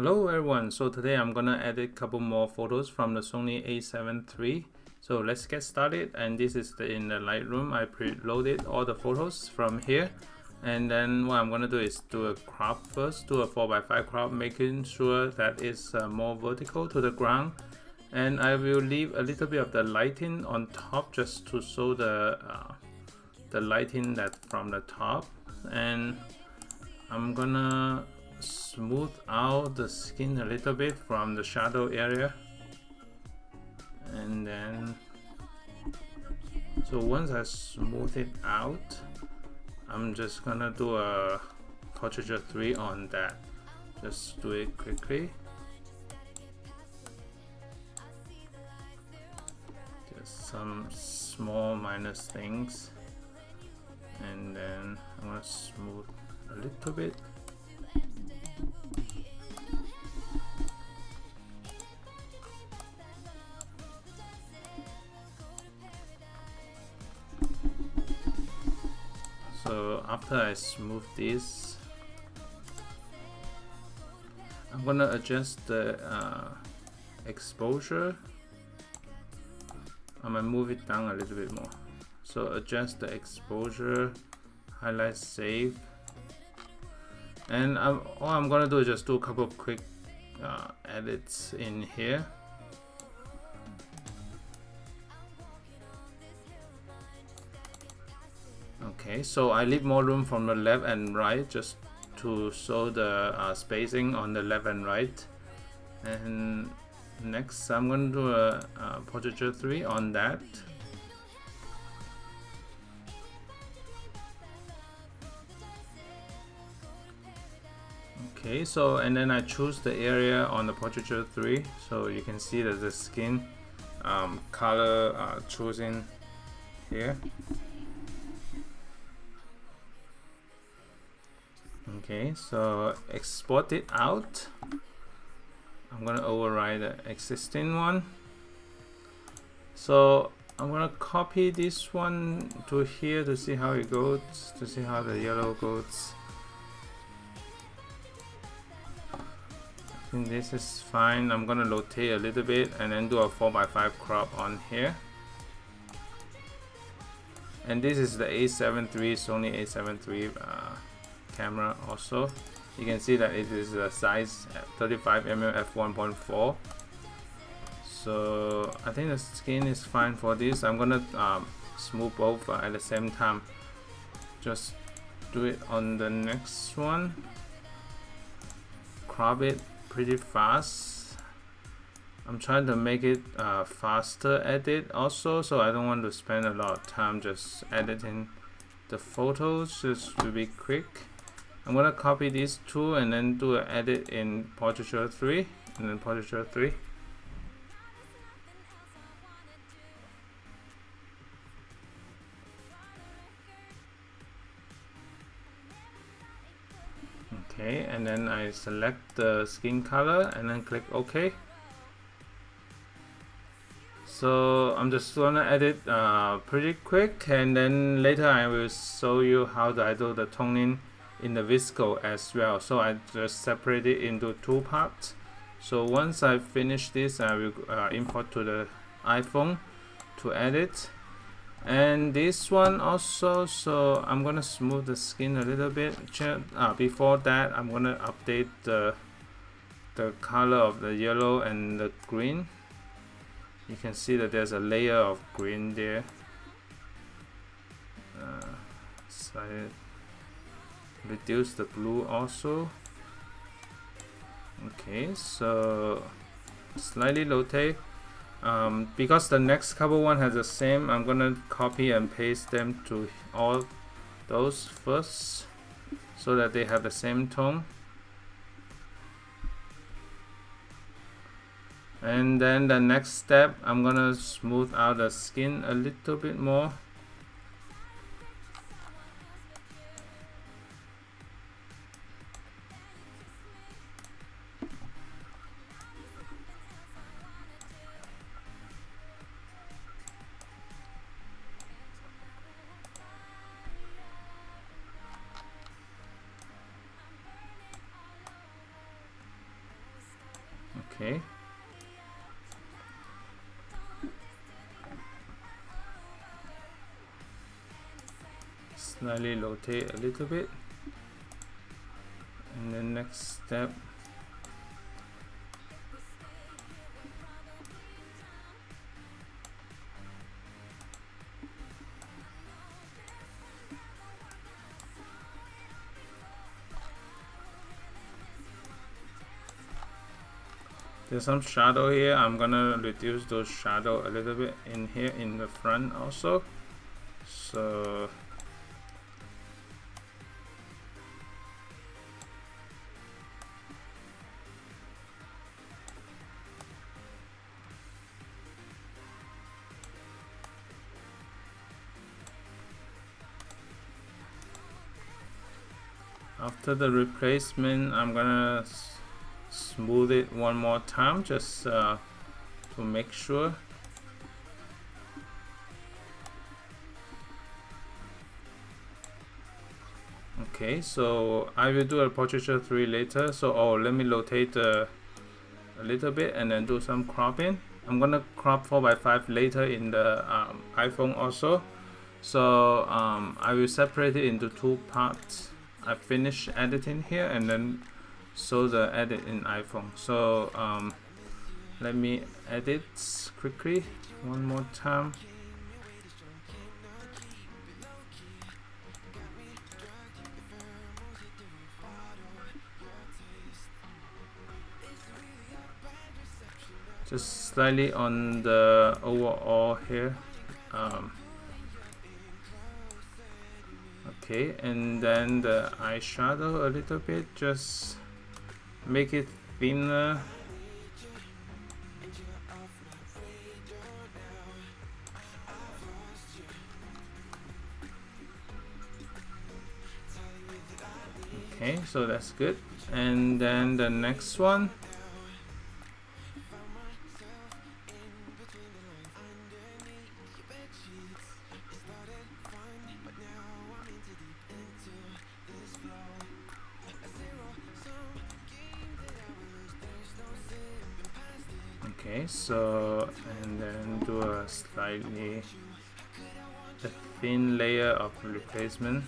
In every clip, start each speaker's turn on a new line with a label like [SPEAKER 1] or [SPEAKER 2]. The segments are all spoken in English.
[SPEAKER 1] Hello everyone, so today I'm gonna edit a couple more photos from the Sony A7 III. So let's get started, and this is in the Lightroom. I preloaded all the photos from here, and then what I'm gonna do is do a crop first, do a 4:5 crop, making sure that it's more vertical to the ground, and I will leave a little bit of the lighting on top just to show the lighting that from the top, and I'm gonna smooth out the skin a little bit from the shadow area, and then so once I smooth it out, I'm just gonna do a portraiture 3 on that. Just do it quickly, just some small minor things, and then I'm gonna smooth a little bit. So after I smooth this, I'm gonna adjust the exposure. I'm gonna move it down a little bit more. So adjust the exposure, highlight, save, and all I'm gonna do is just do a couple of quick edits in here. Okay, so I leave more room from the left and right just to show the spacing on the left and right. And next I'm going to do a portraiture 3 on that. Okay, so and then I choose the area on the portraiture 3, so you can see that the skin color choosing here. Okay, so export it out. I'm gonna override the existing one. So I'm gonna copy this one to here to see how it goes, to see how the yellow goes. I think this is fine. I'm gonna rotate a little bit and then do a 4:5 crop on here. And this is the A7 III, Sony A7 III camera also. You can see that it is a Zeiss 35mm F1.4. So I think the skin is fine for this. I'm gonna smooth both at the same time. Just do it on the next one. Crop it pretty fast. I'm trying to make it faster edit also, so I don't want to spend a lot of time just editing the photos, just to be quick. I'm gonna copy these two and then do an edit in portraiture 3 and then portraiture 3. Okay, and then I select the skin color and then click OK. So I'm just gonna edit pretty quick, and then later I will show you how I do the toning in the visco as well. So I just separate it into two parts. So once I finish this, I will import to the iPhone to edit. And this one also, so I'm gonna smooth the skin a little bit. Before that, I'm gonna update the color of the yellow and the green. You can see that there's a layer of green there. Reduce the blue also. Okay, so slightly rotate. Because the next couple one has the same, I'm gonna copy and paste them to all those first so that they have the same tone. And then the next step, I'm gonna smooth out the skin a little bit more. Okay. Slightly rotate a little bit, and then next step, there's some shadow here. I'm gonna reduce those shadow a little bit in here in the front also. So after the replacement, I'm gonna smooth it one more time, just to make sure. Okay, so I will do a portraiture 3 later. So let me rotate a little bit and then do some cropping. I'm gonna crop 4:5 later in the iPhone also. So I will separate it into 2 parts. I finish editing here and then show the edit in iPhone. So let me edit quickly one more time. Just slightly on the overall here. Okay, and then the eyeshadow a little bit, just make it thinner. Okay, so that's good. And then the next one, okay, so and then do a slightly thin layer of replacement.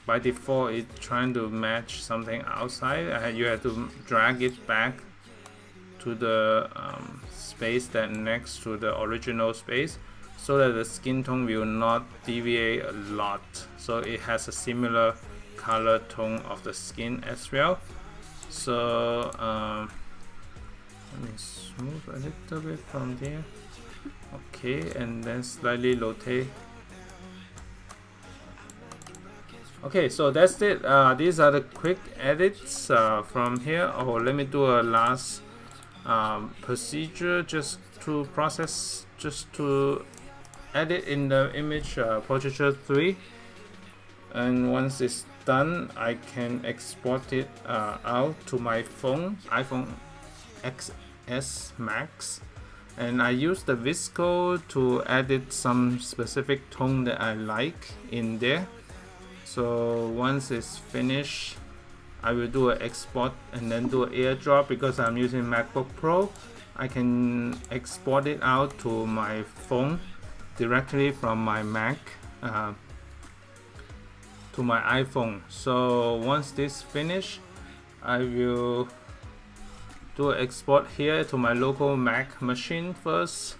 [SPEAKER 1] By default, it's trying to match something outside. You have to drag it back to the space that next to the original space, so that the skin tone will not deviate a lot. So it has a similar color tone of the skin as well. So let me smooth a little bit from there. Okay, and then slightly rotate. Okay, so that's it. These are the quick edits from here. Let me do a last procedure just to edit in the image portraiture 3. And once it's done, I can export it out to my phone, iPhone XS Max. And I use the Visco to edit some specific tone that I like in there. So once it's finished, I will do an export and then do an airdrop. Because I'm using MacBook Pro, I can export it out to my phone directly from my Mac to my iPhone. So once this finish, I will do an export here to my local Mac machine first.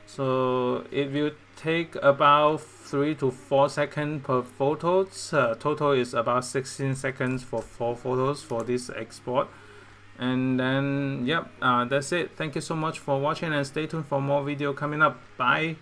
[SPEAKER 1] So it will take about 3 to 4 seconds per photos. Total is about 16 seconds for 4 photos for this export. And then yep, that's it. Thank you so much for watching, and stay tuned for more video coming up. Bye.